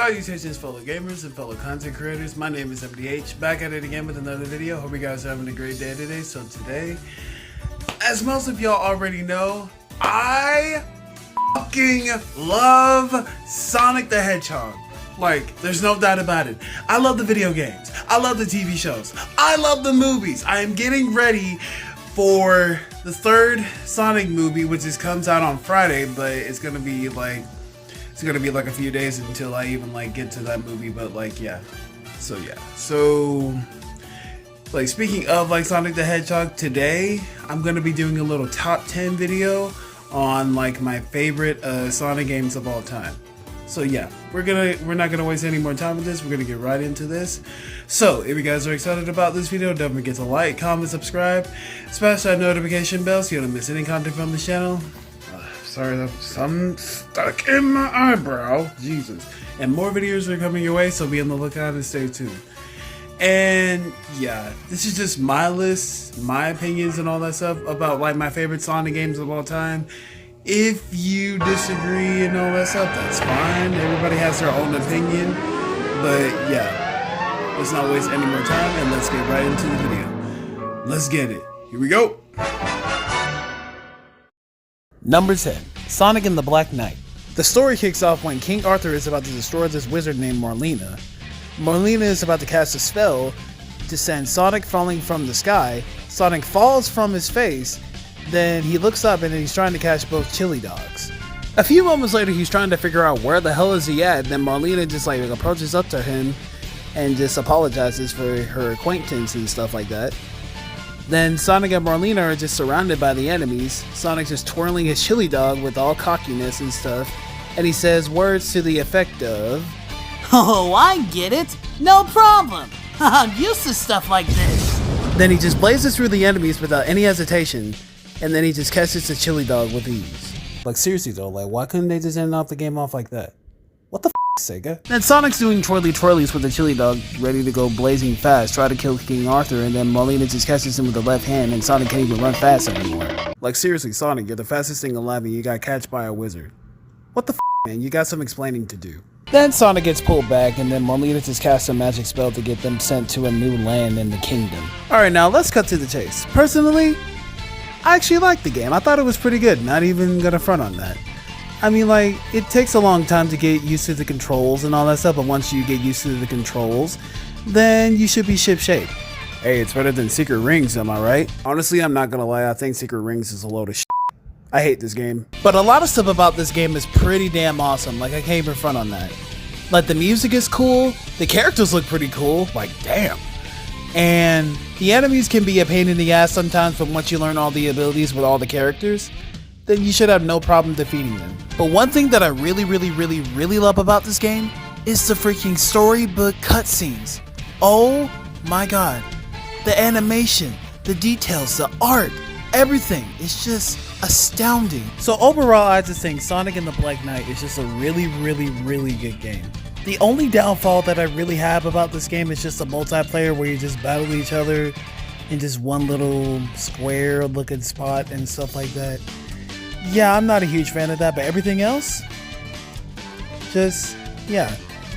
Salutations fellow gamers and fellow content creators, my name is MDH, back at it again with another video. Hope you guys are having a great day today. So today, as most of y'all already know, I fucking love Sonic the Hedgehog. Like, there's no doubt about it. I love the video games, I love the TV shows, I love the movies. I am getting ready for the third Sonic movie, which comes out on Friday, but it's gonna be like a few days until I even get to that movie. But so speaking of Sonic the Hedgehog, today I'm gonna be doing a little top 10 video on my favorite Sonic games of all time. So yeah, we're not gonna waste any more time with this. We're gonna get right into this. So if you guys are excited about this video, don't forget to like, comment, subscribe, smash that notification bell so you don't miss any content from the channel. Sorry, something stuck in my eyebrow. Jesus. And more videos are coming your way, so be on the lookout and stay tuned. And yeah, this is just my list, my opinions and all that stuff about my favorite Sonic games of all time. If you disagree and all that stuff, that's fine. Everybody has their own opinion. But yeah, let's not waste any more time and let's get right into the video. Let's get it. Here we go. Number 10, Sonic and the Black Knight. The story kicks off when King Arthur is about to destroy this wizard named Marlena. Marlena is about to cast a spell to send Sonic falling from the sky. Sonic falls from his face, then he looks up and he's trying to catch both chili dogs. A few moments later, he's trying to figure out where the hell is he at, and then Marlena just approaches up to him and just apologizes for her acquaintance and stuff like that. Then Sonic and Marlena are just surrounded by the enemies. Sonic just twirling his chili dog with all cockiness and stuff, and he says words to the effect of, "Oh, I get it. No problem. I'm used to stuff like this." Then he just blazes through the enemies without any hesitation, and then he just catches the chili dog with ease. Seriously though, why couldn't they just end off the game off like that? What the f***, Sega? Then Sonic's doing twirlies with the chili dog, ready to go blazing fast, try to kill King Arthur, and then Marlena just catches him with the left hand, and Sonic can't even run fast anymore. Seriously, Sonic, you're the fastest thing alive and you got catched by a wizard. What the f***, man? You got some explaining to do. Then Sonic gets pulled back, and then Marlena just casts a magic spell to get them sent to a new land in the kingdom. Alright, now let's cut to the chase. Personally, I actually liked the game. I thought it was pretty good, not even gonna front on that. I mean, it takes a long time to get used to the controls and all that stuff, but once you get used to the controls, then you should be ship-shape. Hey, it's better than Secret Rings, am I right? Honestly, I'm not gonna lie, I think Secret Rings is a load of shit. I hate this game. But a lot of stuff about this game is pretty damn awesome, I can't even front on that. The music is cool, the characters look pretty cool, damn. And the enemies can be a pain in the ass sometimes, but once you learn all the abilities with all the characters, then you should have no problem defeating them. But one thing that I really love about this game is the freaking storybook cutscenes. Oh my god. The animation, the details, the art, everything is just astounding. So overall, I just think Sonic and the Black Knight is just a really good game. The only downfall that I really have about this game is just the multiplayer where you just battle each other in just one little square looking spot and stuff like that. Yeah, I'm not a huge fan of that, but everything else, it's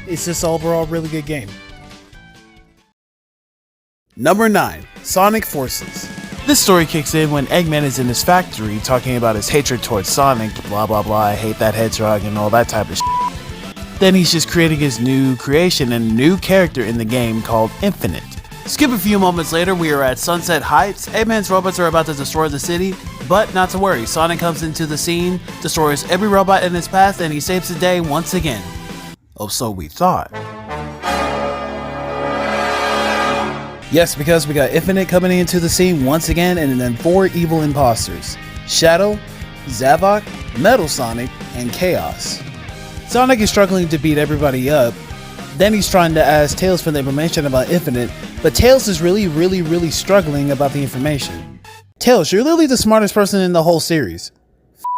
just overall really good game. Number 9, Sonic Forces. This story kicks in when Eggman is in his factory talking about his hatred towards Sonic, blah blah blah, I hate that hedgehog and all that type of shit. Then he's just creating his new creation and new character in the game called Infinite. Skip a few moments later, we are at Sunset Heights. Eggman's robots are about to destroy the city, but not to worry, Sonic comes into the scene, destroys every robot in his path, and he saves the day once again. Oh, so we thought. Yes, because we got Infinite coming into the scene once again, and then 4 evil imposters: Shadow, Zavok, Metal Sonic, and Chaos. Sonic is struggling to beat everybody up. Then he's trying to ask Tails for the information about Infinite, but Tails is really struggling about the information. Tails, you're literally the smartest person in the whole series.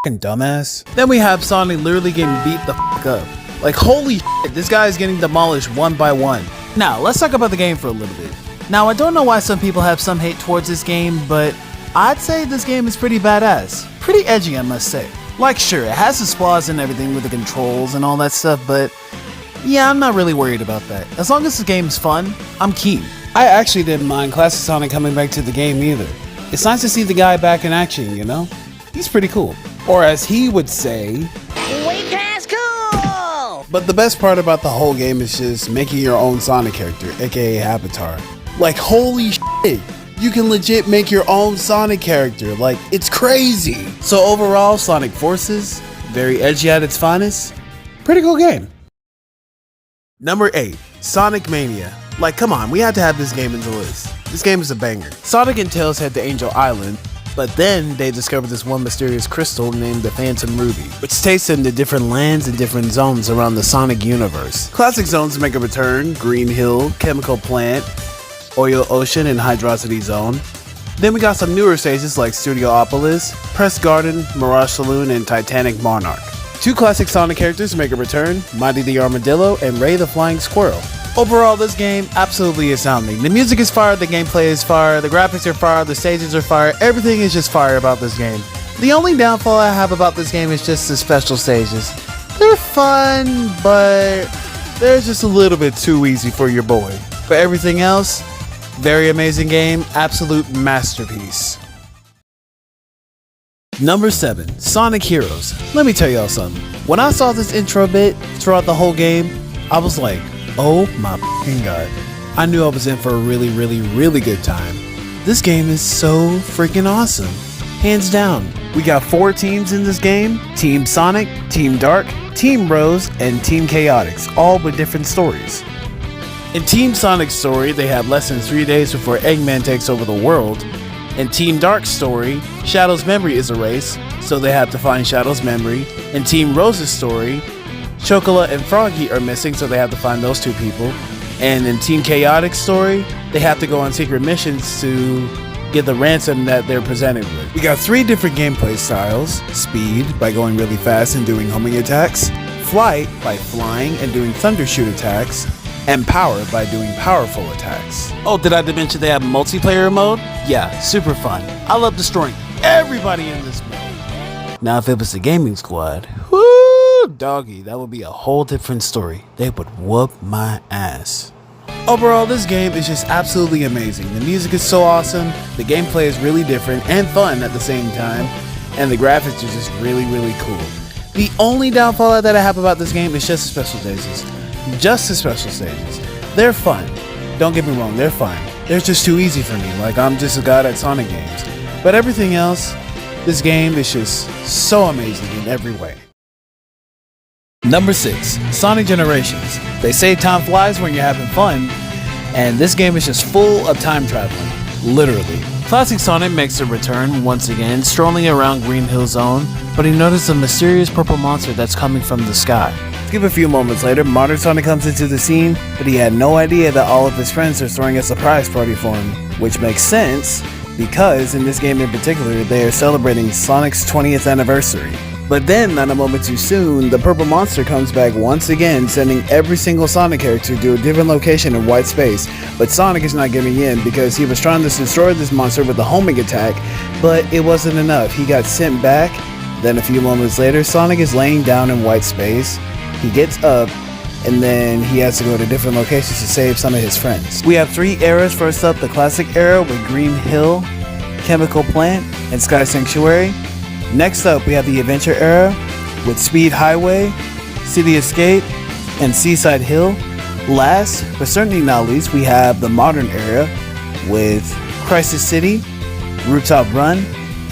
Fucking dumbass. Then we have Sonic literally getting beat the fuck up. Holy shit, this guy is getting demolished one by one. Now, let's talk about the game for a little bit. Now, I don't know why some people have some hate towards this game, but I'd say this game is pretty badass. Pretty edgy, I must say. Sure, it has its flaws and everything with the controls and all that stuff, but Yeah, I'm not really worried about that. As long as the game's fun, I'm keen. I actually didn't mind Classic Sonic coming back to the game either. It's nice to see the guy back in action, you know? He's pretty cool. Or as he would say, way past cool! But the best part about the whole game is just making your own Sonic character, aka Avatar. Like, holy shit! You can legit make your own Sonic character. Like, it's crazy! So overall, Sonic Forces, very edgy at its finest. Pretty cool game. Number 8, Sonic Mania. Like, come on, we had to have this game in the list. This game is a banger. Sonic and Tails head to Angel Island, but then they discover this one mysterious crystal named the Phantom Ruby, which takes them to different lands and different zones around the Sonic universe. Classic zones make a return: Green Hill, Chemical Plant, Oil Ocean, and Hydrocity Zone. Then we got some newer stages like Studiopolis, Press Garden, Mirage Saloon, and Titanic Monarch. 2 classic Sonic characters make a return: Mighty the Armadillo and Ray the Flying Squirrel. Overall, this game absolutely astounding. The music is fire, the gameplay is fire, the graphics are fire, the stages are fire, everything is just fire about this game. The only downfall I have about this game is just the special stages. They're fun, but they're just a little bit too easy for your boy. But everything else, very amazing game, absolute masterpiece. Number 7, Sonic Heroes. Let me tell y'all something. When I saw this intro bit throughout the whole game, I was like, oh my f***ing god. I knew I was in for a really, really, really good time. This game is so freaking awesome. Hands down. We got 4 teams in this game: Team Sonic, Team Dark, Team Rose, and Team Chaotix, all with different stories. In Team Sonic's story, they have less than 3 days before Eggman takes over the world. In Team Dark's story, Shadow's memory is erased, so they have to find Shadow's memory. In Team Rose's story, Chocola and Froggy are missing, so they have to find those 2 people. And in Team Chaotix's story, they have to go on secret missions to get the ransom that they're presented with. We got 3 different gameplay styles: Speed, by going really fast and doing homing attacks; Flight, by flying and doing thundershoot attacks; and Power, by doing powerful attacks. Oh, did I mention they have multiplayer mode? Yeah, super fun. I love destroying everybody in this mode. Now if it was the gaming squad, whoo, doggy, that would be a whole different story. They would whoop my ass. Overall, this game is just absolutely amazing. The music is so awesome, the gameplay is really different and fun at the same time, and the graphics are just really, really cool. The only downfall that I have about this game is just the special stages. Just the special stages. They're fun. Don't get me wrong, they're fun. They're just too easy for me, like I'm just a god at Sonic games. But everything else, this game is just so amazing in every way. Number 6, Sonic Generations. They say time flies when you're having fun, and this game is just full of time traveling, literally. Classic Sonic makes a return once again, strolling around Green Hill Zone, but he noticed a mysterious purple monster that's coming from the sky. Skip a few moments later, modern Sonic comes into the scene, but he had no idea that all of his friends are throwing a surprise party for him, which makes sense because in this game in particular, they are celebrating Sonic's 20th anniversary. But then, not a moment too soon, the purple monster comes back once again, sending every single Sonic character to a different location in white space. But Sonic is not giving in because he was trying to destroy this monster with a homing attack, but it wasn't enough. He got sent back. Then a few moments later, Sonic is laying down in white space. He gets up, and then he has to go to different locations to save some of his friends. We have 3 eras. First up, the classic era with Green Hill, Chemical Plant, and Sky Sanctuary. Next up, we have the Adventure era with Speed Highway, City Escape, and Seaside Hill. Last, but certainly not least, we have the Modern era with Crisis City, Rooftop Run,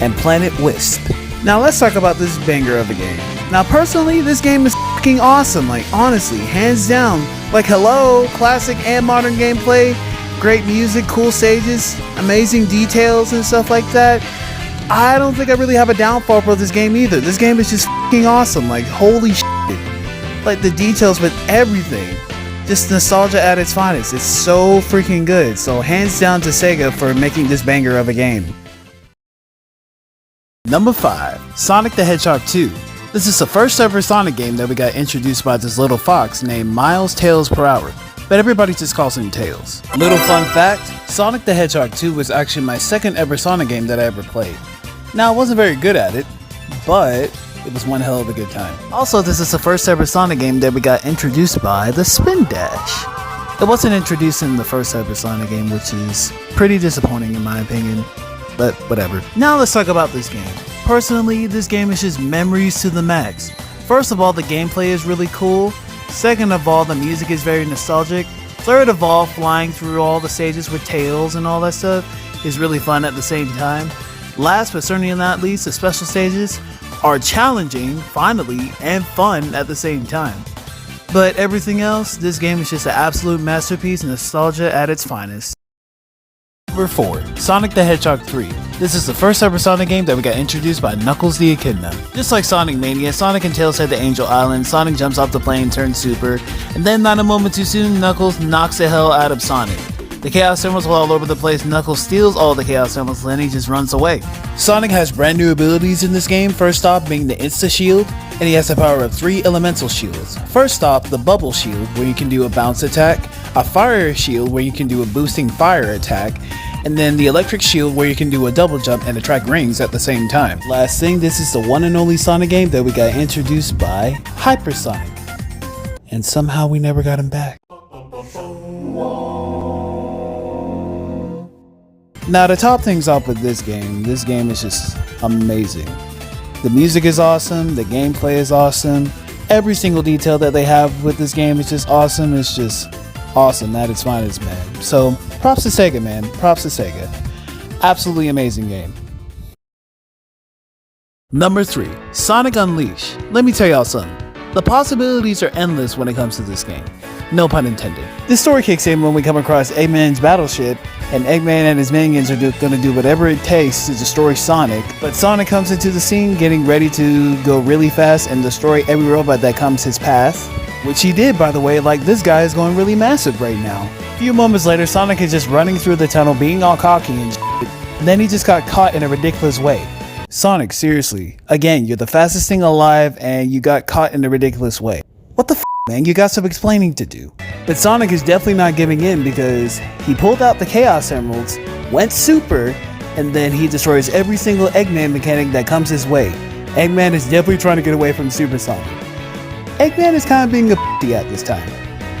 and Planet Wisp. Now let's talk about this banger of a game. Now personally, this game is fucking awesome, like honestly, hands down. Like hello, classic and modern gameplay, great music, cool stages, amazing details and stuff like that. I don't think I really have a downfall for this game either. This game is just fucking awesome, like holy shit. Like the details with everything. Just nostalgia at its finest. It's so freaking good. So hands down to Sega for making this banger of a game. Number 5, Sonic the Hedgehog 2. This is the first ever Sonic game that we got introduced by this little fox named Miles Tails Per Hour, but everybody just calls him Tails. Little fun fact, Sonic the Hedgehog 2 was actually my second ever Sonic game that I ever played. Now I wasn't very good at it, but It was one hell of a good time. Also, this is the first ever Sonic game that we got introduced by the Spin Dash. It wasn't introduced in the first ever Sonic game, which is pretty disappointing in my opinion, but whatever. Now let's talk about this game. Personally, this game is just memories to the max. First of all, the gameplay is really cool. Second of all, the music is very nostalgic. Third of all, flying through all the stages with Tails and all that stuff is really fun at the same time. Last but certainly not least, the special stages are challenging, finally, and fun at the same time. But everything else, this game is just an absolute masterpiece, nostalgia at its finest. Number 4. Sonic the Hedgehog 3. This is the first ever Sonic game that we got introduced by Knuckles the Echidna. Just like Sonic Mania, Sonic and Tails head to Angel Island, Sonic jumps off the plane, turns super, and then not a moment too soon, Knuckles knocks the hell out of Sonic. The Chaos Emeralds are all over the place, Knuckles steals all the Chaos Emeralds, then he just runs away. Sonic has brand new abilities in this game, first off being the Insta Shield, and he has the power of 3 elemental shields. First off, the Bubble Shield, where you can do a bounce attack, a Fire Shield, where you can do a boosting fire attack, and then the Electric Shield, where you can do a double jump and attract rings at the same time. Last thing, this is the one and only Sonic game that we got introduced by Hypersonic. And somehow we never got him back. Now to top things off with this game is just amazing. The music is awesome, the gameplay is awesome, every single detail that they have with this game is just awesome. It's just awesome at its finest, man. So props to Sega, man. Props to Sega. Absolutely amazing game. Number 3, Sonic Unleashed. Let me tell y'all something. The possibilities are endless when it comes to this game. No pun intended. This story kicks in when we come across Eggman's battleship, and Eggman and his minions are gonna do whatever it takes to destroy Sonic, but Sonic comes into the scene getting ready to go really fast and destroy every robot that comes his path, which he did, by the way. Like, this guy is going really massive right now. A few moments later, Sonic is just running through the tunnel being all cocky and shit, and then he just got caught in a ridiculous way. Sonic, seriously, again, you're the fastest thing alive and you got caught in a ridiculous way. What the f, man? You got some explaining to do. But Sonic is definitely not giving in because he pulled out the Chaos Emeralds, went super, and then he destroys every single Eggman mechanic that comes his way. Eggman is definitely trying to get away from Super Sonic. Eggman is kind of being a p***y at this time.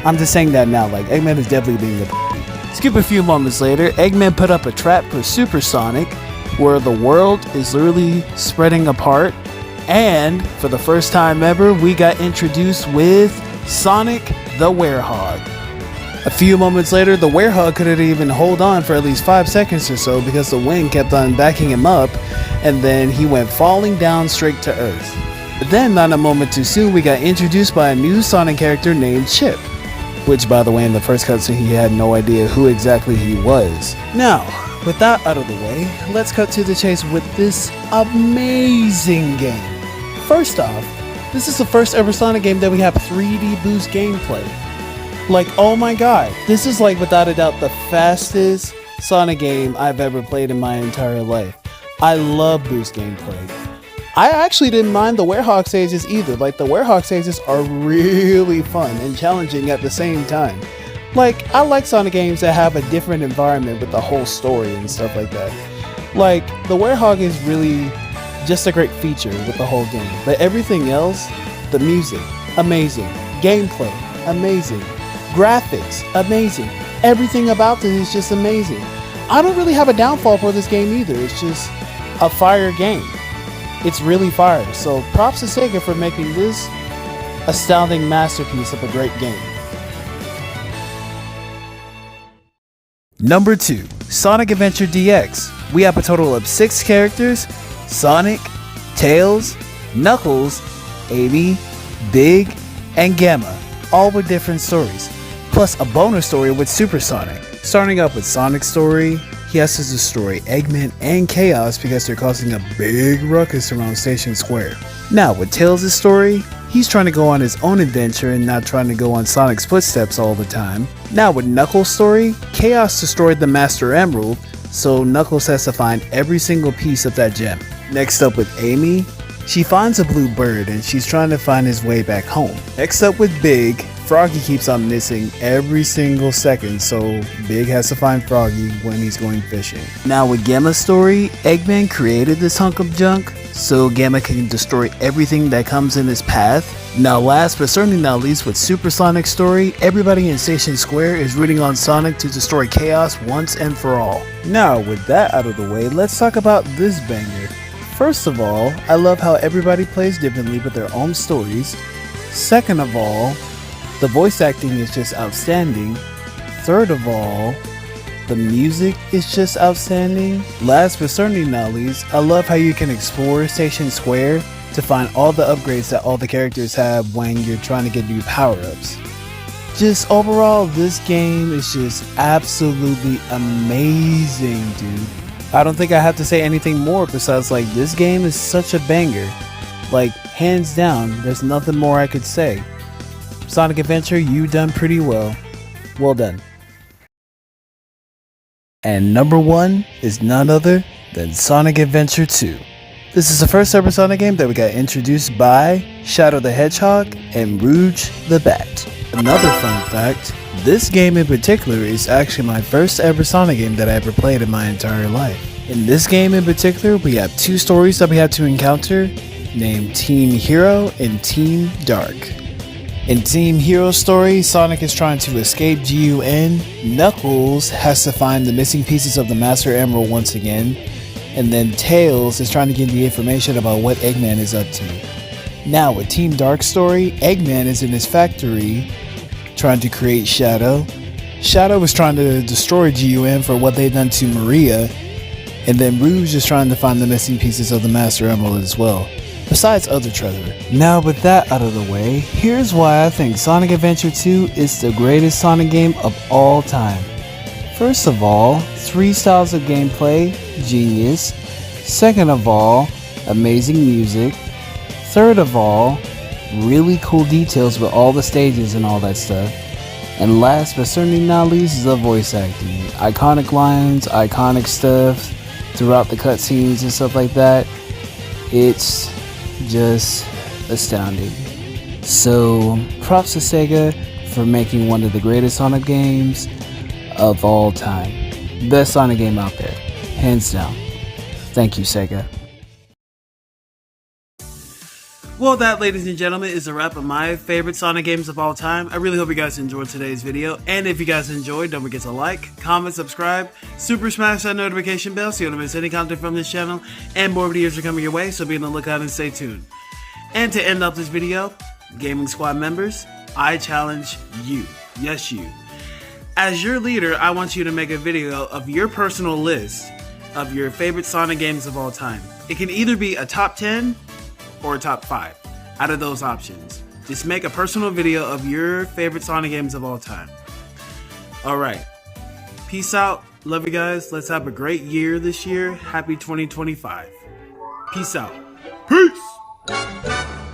I'm just saying that now, like, Eggman is definitely being a p***y. Skip a few moments later, Eggman put up a trap for Super Sonic, where the world is literally spreading apart, and for the first time ever, we got introduced with Sonic the Werehog. A few moments later, the Werehog couldn't even hold on for at least 5 seconds or so because the wind kept on backing him up, and then he went falling down straight to Earth. But then, not a moment too soon, we got introduced by a new Sonic character named Chip, which, by the way, in the first cutscene, he had no idea who exactly he was. Now, with that out of the way, let's cut to the chase with this amazing game. First off, this is the first ever Sonic game that we have 3D boost gameplay. Like, oh my god, this is like without a doubt the fastest Sonic game I've ever played in my entire life. I love boost gameplay. I actually didn't mind the Werehog stages either. Like, the Werehog stages are really fun and challenging at the same time. Like, I like Sonic games that have a different environment with the whole story and stuff like that. Like, the Werehog is really just a great feature with the whole game. But everything else, the music, amazing. Gameplay, amazing. Graphics, amazing. Everything about this is just amazing. I don't really have a downfall for this game either. It's just a fire game. It's really fire. So props to Sega for making this astounding masterpiece of a great game. Number 2, Sonic Adventure DX. We have a total of 6 characters: Sonic, Tails, Knuckles, Amy, Big, and Gamma, all with different stories, plus a bonus story with Super Sonic. Starting up with Sonic's story, he has to destroy Eggman and Chaos because they're causing a big ruckus around Station Square. Now with Tails' story, he's trying to go on his own adventure and not trying to go on Sonic's footsteps all the time. Now with Knuckles' story, Chaos destroyed the Master Emerald, so Knuckles has to find every single piece of that gem. Next up with Amy, she finds a blue bird and she's trying to find his way back home. Next up with Big, Froggy keeps on missing every single second, so Big has to find Froggy when he's going fishing. Now with Gamma's story, Eggman created this hunk of junk, so Gamma can destroy everything that comes in his path. Now last but certainly not least, with Super Sonic's story, everybody in Station Square is rooting on Sonic to destroy Chaos once and for all. Now with that out of the way, let's talk about this banger. First of all, I love how everybody plays differently with their own stories. Second of all, the voice acting is just outstanding. Third of all, the music is just outstanding. Last but certainly not least, I love how you can explore Station Square to find all the upgrades that all the characters have when you're trying to get new power-ups. Just overall, this game is just absolutely amazing, dude. I don't think I have to say anything more besides like this game is such a banger. Like hands down, there's nothing more I could say. Sonic Adventure, you done pretty well. Well done. And number 1 is none other than Sonic Adventure 2. This is the first ever Sonic game that we got introduced by Shadow the Hedgehog and Rouge the Bat. Another fun fact, this game in particular is actually my first ever Sonic game that I ever played in my entire life. In this game in particular, we have 2 stories that we have to encounter, named Team Hero and Team Dark. In Team Hero's story, Sonic is trying to escape GUN, Knuckles has to find the missing pieces of the Master Emerald once again, and then Tails is trying to get the information about what Eggman is up to. Now with Team Dark's story, Eggman is in his factory trying to create Shadow. Shadow is trying to destroy GUN for what they've done to Maria, and then Rouge is trying to find the missing pieces of the Master Emerald as well, besides other treasure. Now with that out of the way, here's why I think Sonic Adventure 2 is the greatest Sonic game of all time. First of all, 3 styles of gameplay, genius. Second of all, amazing music. Third of all, really cool details with all the stages and all that stuff. And last but certainly not least, the voice acting. Iconic lines, iconic stuff throughout the cutscenes and stuff like that. It's just astounding. So props to Sega for making one of the greatest Sonic games of all time. Best Sonic game out there, hands down. Thank you, Sega. Well, that, ladies and gentlemen, is a wrap of my favorite Sonic games of all time. I really hope you guys enjoyed today's video. And if you guys enjoyed, don't forget to like, comment, subscribe, super smash that notification bell so you don't miss any content from this channel. And more videos are coming your way, so be on the lookout and stay tuned. And to end off this video, Gaming Squad members, I challenge you, yes you. As your leader, I want you to make a video of your personal list of your favorite Sonic games of all time. It can either be a top 10 or a top 5 out of those options. Just make a personal video of your favorite Sonic games of all time. Alright, peace out, love you guys, let's have a great year this year, happy 2025. Peace out. Peace!